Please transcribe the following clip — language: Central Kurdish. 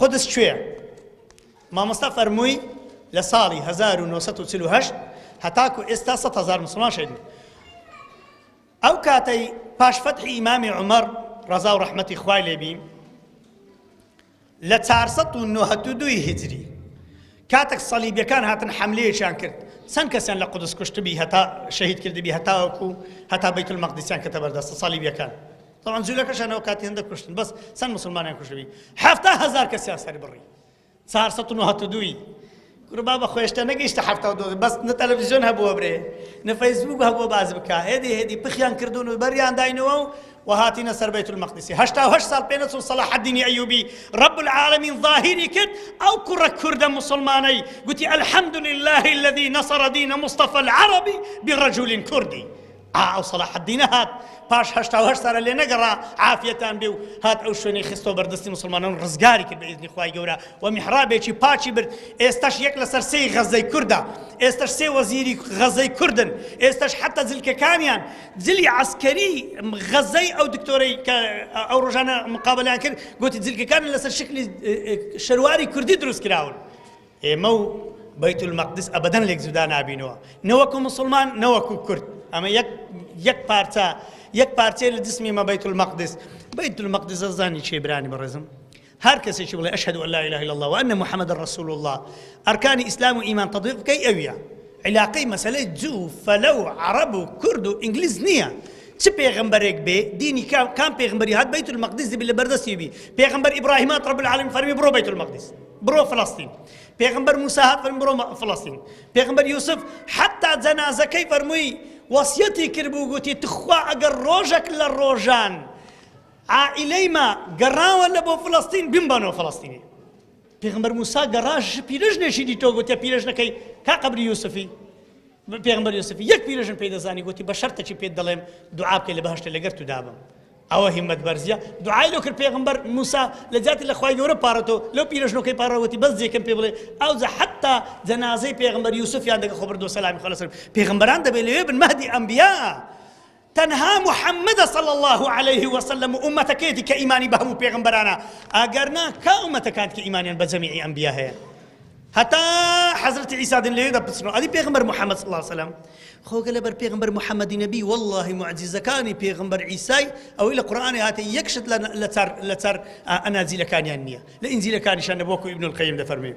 قودس کوێیە؟ مامۆستا فەرمووی لە ساڵی 1948 هەتاکو ئێستا 100,000 مسلمان شەهید بوون. ئەو کاتەی پاش فەتحی ئیمامی عومەر ڕەزا و ڕەحمەتی خوای لێبی لە 492 هیجری کاتێک سەلیبیەکان هاتن حەملەیەکیان کرد، چەند کەسیان لە قودس کوشتبی هەتا شەهید کردبی هەتا بەیت المەقدسیان کەتە بەردەستە سەلیبیەکان. طبعا جوولەکەشانەوە کاتی هەندێک کوشتن، بەس چەند مسلمانیان کوشتبی 70,000 کەسیان سەری بڕی. 492 قوربا بە خۆشتە نەگەیشتە 72 بەس نە تەلەڤیزیۆن هەبووە برێ، نە فەیسبووک هەبووە باز بکە، هێدی پخیان کردوون و بەریان داینەوە و هاتینە سەر بەیت المەقدس. 88 ساڵ پێ نەچوو صلاح الدین ئەیوبی رب العالمین ظاهری کرد ئەو کوڕە کوردە مسلمانەی گوتی الحمد لله الذي نصر دين مصطفى العربي برجل كردي. ئەو صلاح الدینە هات پاش 88 ساڵە لێ نەگەڕا عافیەتان بێ و هات ئەو شوێنەی خستەوە بەردەستی مسلمانان ڕزگاری کرد بە ئیزنی خوای گەورە و میحرابێکی پاچی برد. ئێستاش یەک لەسەر سێی غەزەی کوردە، ئێستاش سێ وەزیری غەزەی کوردن، ئێستاش حتا جلکەکانیان جلی عسکەری غەزەی ئەو دکتۆرەی کە ئەو ڕۆژانە مقابلەیان کرد گوتی جلکەکان لەسەر شکلی شەرواری کوردی دروست کراون. ئێمە و بەیت المەقدس ئەبەدەن لێک جودا نابینەوە، نەوەکو مسلمان نەوەکو کورد، ئەمە یەک پارچەیە لە جسمی مە بەیت المەقدس. بەیت المەقدس زانی چێ برانی بەڕێزم؟ هەر کەسێکی بڵێ ئەشهد أن لا إله إلا الله وأن محمد رسول الله ئەرکانی ئیسلام و ئیمان تەطبیق بکەی ئەویە. علاقەی مەسەلەی جوو فەلەو عەرەب و کورد و ئینگلیز نییە. چ پێغەمبەرێک بێ دینی کام پێغەمبەری هات بەیت المەقدس دەبێت لە بەردەستی بی. پێغەمبەر ئیبراهیم هات رب العالمین فەرمی بڕۆ بەیت المەقدس، بڕۆ فەڵەستین. پێغەمبەر موسا هات فەرمی بڕۆ فەڵەستین. پێغەمبەر یوسف حتا جەنازەکەی فەرمووی وەسیەتی کرد بوو گوتی تخوا ئەگەر ڕۆژێک لە ڕۆژان عائیلەیمە گەڕاوە لە بۆ فەڵەستین بمبەنەوە فەڵەستینی. پێغەمبەر موسا گەڕاش پیرژنێکی دیتەوە گوتیە پیرژنەکەی کا قەبری یوسفی پێغەمبەر یوسفی یەک پیرژن پێی دەزانی گوتی بە شەرتێکی پێت دەڵێم دوعا بکەی لە بەهەشتە لەگەر تو دابم. ئەوە هیمەت بەرزیە دوعای لێ کرد پێغەمبەر موسا لە جاتی لە خوای گەورە پارەتەوە لەو پیرژنەکەی پاڕەوەتی بەس جێکم پێ بڵێ ئەوجا حتا جەنازەی پێغەمبەر یوسفیان دەگە خۆ بردووە سەلامی خوا لەسەر پێغەمبەران دەبێت لەوێ بن مەهدی ئەنبیا. تەنها محەممەد صلی الله عليه وسلم و ئومەتەکەیەتی کە ئیمانی بە هەموو پێغەمبەرانە، ئەگەرنا کا ئومەتەکان کە ئیمانیان بە جەمیعی ئەنبیا هەیە. هەتا حەزرەتی عیسا دن لەوێ دەپرسنەوە ئەدی پێغەمبەر محەممەد صلی الله عليه وسلم خۆگە لەبەر پێغەمبەر محەممەدی نەبی والله معجزەکانی پێغەمبەر عیسای ئەوەی لە قورئانی هاتە یەکشت لە چار ئەناجیلەکانیان نییە، لە ئینجیلەکانیشان نەبووەکو ئیبن القەیم دەفەرمێ.